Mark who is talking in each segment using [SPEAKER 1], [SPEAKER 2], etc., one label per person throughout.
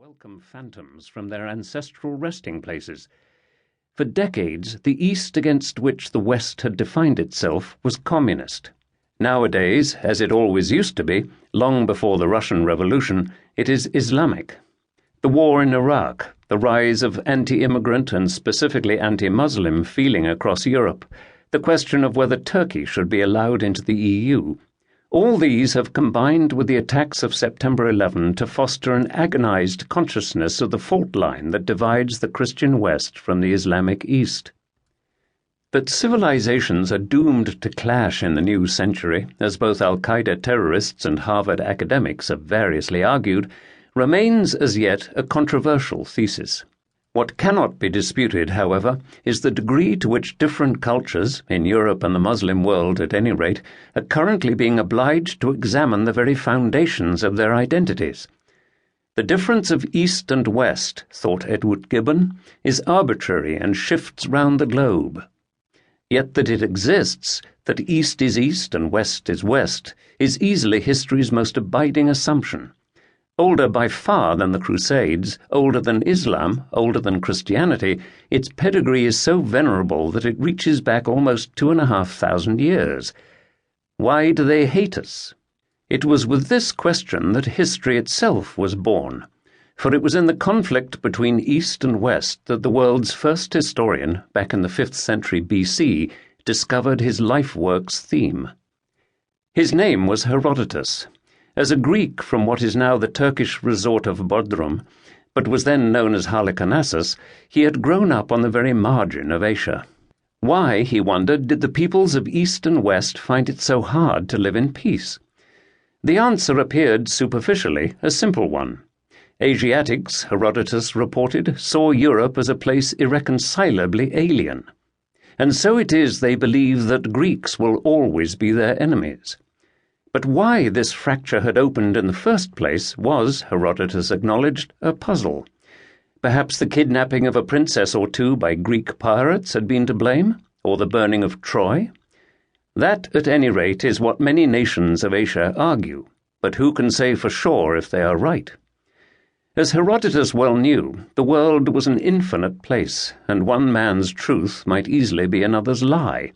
[SPEAKER 1] welcome phantoms from their ancestral resting places. For decades, the East against which the West had defined itself was communist. Nowadays, as it always used to be, long before the Russian Revolution, it is Islamic. The war in Iraq, the rise of anti-immigrant and specifically anti-Muslim feeling across Europe, the question of whether Turkey should be allowed into the EU, all these have combined with the attacks of September 11 to foster an agonized consciousness of the fault line that divides the Christian West from the Islamic East. That civilizations are doomed to clash in the new century, as both al-Qaeda terrorists and Harvard academics have variously argued, remains as yet a controversial thesis. What cannot be disputed, however, is the degree to which different cultures, in Europe and the Muslim world at any rate, are currently being obliged to examine the very foundations of their identities. The difference of East and West, thought Edward Gibbon, is arbitrary and shifts round the globe. Yet that it exists, that East is East and West is West, is easily history's most abiding assumption. Older by far than the Crusades, older than Islam, older than Christianity, its pedigree is so venerable that it reaches back almost 2,500 years. Why do they hate us? It was with this question that history itself was born, for it was in the conflict between East and West that the world's first historian, back in the 5th century BC, discovered his life-work's theme. His name was Herodotus. As a Greek from what is now the Turkish resort of Bodrum, but was then known as Halicarnassus, he had grown up on the very margin of Asia. Why, he wondered, did the peoples of East and West find it so hard to live in peace? The answer appeared superficially a simple one. Asiatics, Herodotus reported, saw Europe as a place irreconcilably alien. And so it is they believe that Greeks will always be their enemies. But why this fracture had opened in the first place was, Herodotus acknowledged, a puzzle. Perhaps the kidnapping of a princess or two by Greek pirates had been to blame, or the burning of Troy? That, at any rate, is what many nations of Asia argue, but who can say for sure if they are right? As Herodotus well knew, the world was an infinite place, and one man's truth might easily be another's lie.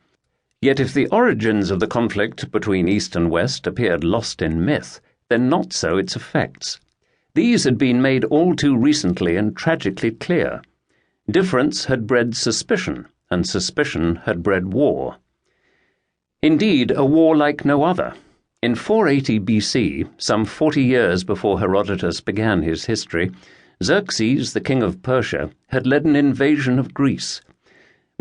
[SPEAKER 1] Yet if the origins of the conflict between East and West appeared lost in myth, then not so its effects. These had been made all too recently and tragically clear. Difference had bred suspicion, and suspicion had bred war. Indeed, a war like no other. In 480 BC, some 40 years before Herodotus began his history, Xerxes, the king of Persia, had led an invasion of Greece.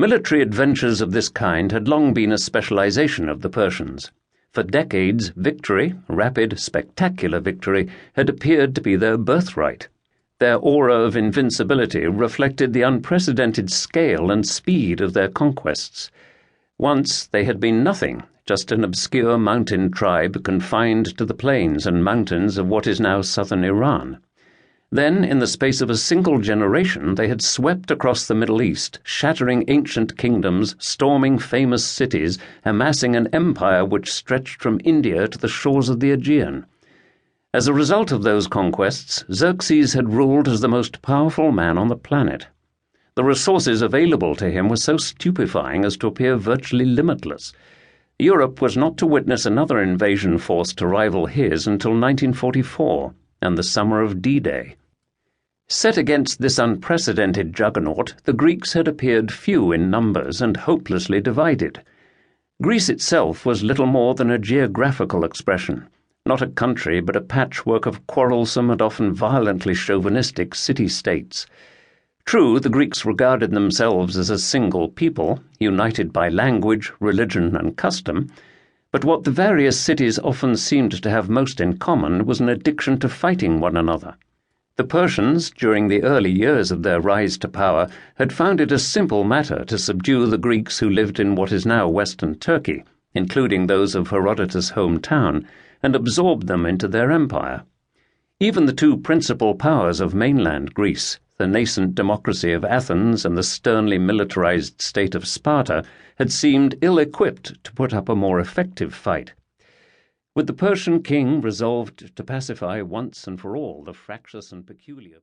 [SPEAKER 1] Military adventures of this kind had long been a specialization of the Persians. For decades, victory, rapid, spectacular victory, had appeared to be their birthright. Their aura of invincibility reflected the unprecedented scale and speed of their conquests. Once they had been nothing, just an obscure mountain tribe confined to the plains and mountains of what is now southern Iran. Then, in the space of a single generation, they had swept across the Middle East, shattering ancient kingdoms, storming famous cities, amassing an empire which stretched from India to the shores of the Aegean. As a result of those conquests, Xerxes had ruled as the most powerful man on the planet. The resources available to him were so stupefying as to appear virtually limitless. Europe was not to witness another invasion force to rival his until 1944. And the summer of D-Day. Set against this unprecedented juggernaut, the Greeks had appeared few in numbers and hopelessly divided. Greece itself was little more than a geographical expression, not a country but a patchwork of quarrelsome and often violently chauvinistic city-states. True, the Greeks regarded themselves as a single people, united by language, religion, and custom, but what the various cities often seemed to have most in common was an addiction to fighting one another. The Persians, during the early years of their rise to power, had found it a simple matter to subdue the Greeks who lived in what is now western Turkey, including those of Herodotus' hometown, and absorb them into their empire. Even the two principal powers of mainland Greece, the nascent democracy of Athens and the sternly militarized state of Sparta, had seemed ill-equipped to put up a more effective fight. With the Persian king resolved to pacify once and for all the fractious and peculiar